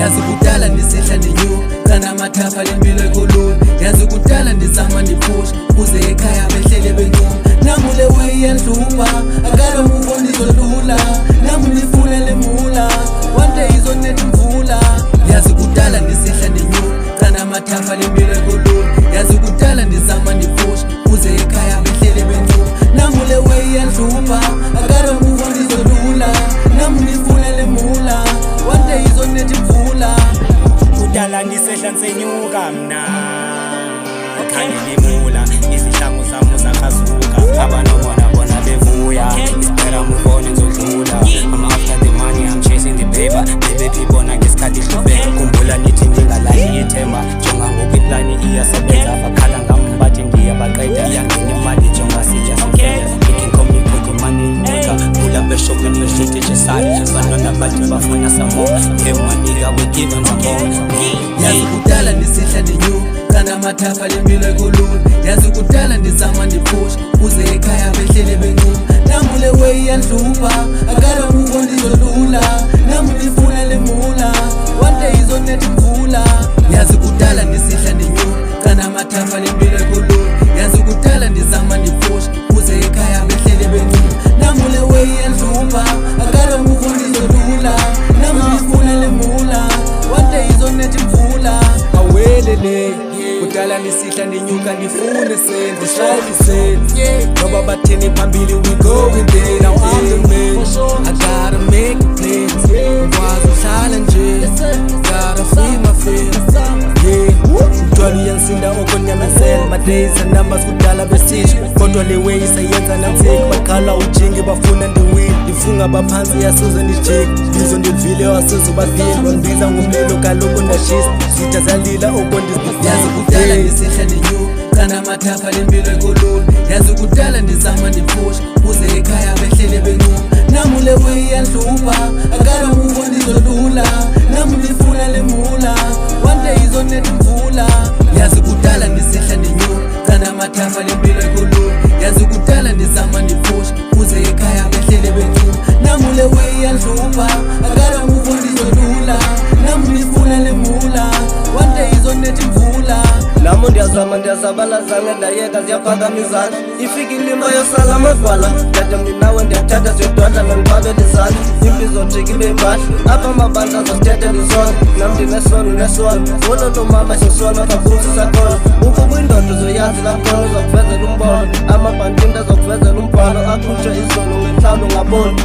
yazi kudala ndisihla ndinyuka namathafa lempilo ekhulula, yazi kudala ndizama ndiphusha kuze ekhaya behlele bencuma. Nami le way iyanhlupha, I gotta move on izolula, nami ndifuna le mula, one day izonetha imvula. Yazi kudala ndisihla ndinyuka namathafa lempilo ekhulula, yazi kudala ndizama ndiphusha kuze ekhaya behlele bencuma. Nami le way iyanhlupha, I gotta move on izolula, nami ndifuna le mula, one day izonetha imvula. Kudala ndisehla ngisenyuka mna khangela imula, izihlangu zami zakhazuka, abanobona bona bevuya, ispera move on ngizodlula. I'm after the money, I'm chasing the paper, baby people nangesikhathi hlubeka. Khumbula nithi ngingalahli ithemba, jonga ngoku iplani iyasebenza, bakhala ngami bathi ngiyabaqeda, iyangena imali jonga siyasifeza. You can call me quick money nigga, pull up a shop and we shoot it aside, banona bathi bafuna some more, give money we giving some more. Yazi kudala ndisihla ndinyuka namathafa lempilo ekhulula, yazi kudala ndizama ndiphusha kuze ekhaya behlele bencuma. Nami le way iyanhlupha, I gotta move on izolula, nami ndifuna le mula, one day izonetha imvula. Yazi kudala ndisihla ndinyuka namathafa lempilo ekhulula, yazi kudala ndizama ndiphusha kuze ekhaya behlele bencuma. Nami le way iyanhlupha, I gotta move on izolula, nami ndifuna le mula, one day izonetha imvula. Awelele kudala ndisihla ndinyuka ndifune senze sihlaliseni, ngoba bathini phambili we going there. Now I'm the man, I gotta make plans, ngikwazi uhlala nje, gotta free my feelings. Mthwalo uyangisinda okonyamezela, my days and numbers kudala besisho, kodwa le way isayenza namseki. Bakhala ujingi bafuna ndiwini, ndifunga baphansi yasuze ndijiki, bizo ndilivile wasuze ubafile, wandibiza ngumlilo kaloku ndashisa, zitha zalila okondizibizile. Yazi kudala ndisihla ndinyuka namathafa lempilo ekhulula, yazi kudala ndizama ndiphusha kuze ekhaya behlele bencuma. Nami le way iyanhlupha, I gotta move on izolula, nami ndifuna le mula, one day izonetha imvula. Yazi kudala ndisihla ndinyuka namathafa lempilo ekhulula, yazi kudala ndizama ndiphusha kuze ekhaya behlele bencuma. Nami le way iyanhlupha, I gotta move on izolula, nami ndifuna le mula, one day izonetha imvula. Nami ndiyazabala zange ndayeka ziyaphakama izandla, ifika ilimo yosala amagwala, dade mninawe ndiyathatha ziyodwadla nondibabele izandla. Imbizo jika ibe mbadla, apha amabandla azosithethe ndizona, nam ndinesono unesono, ngololo mama sisono kakhulu sakhona. Ukuba indoda uzoyazi lakhona uzokuvezela umbono, amabhanti into azokuvezela umbhalo, akhutshwe izolo ngentlawulo ngaboni.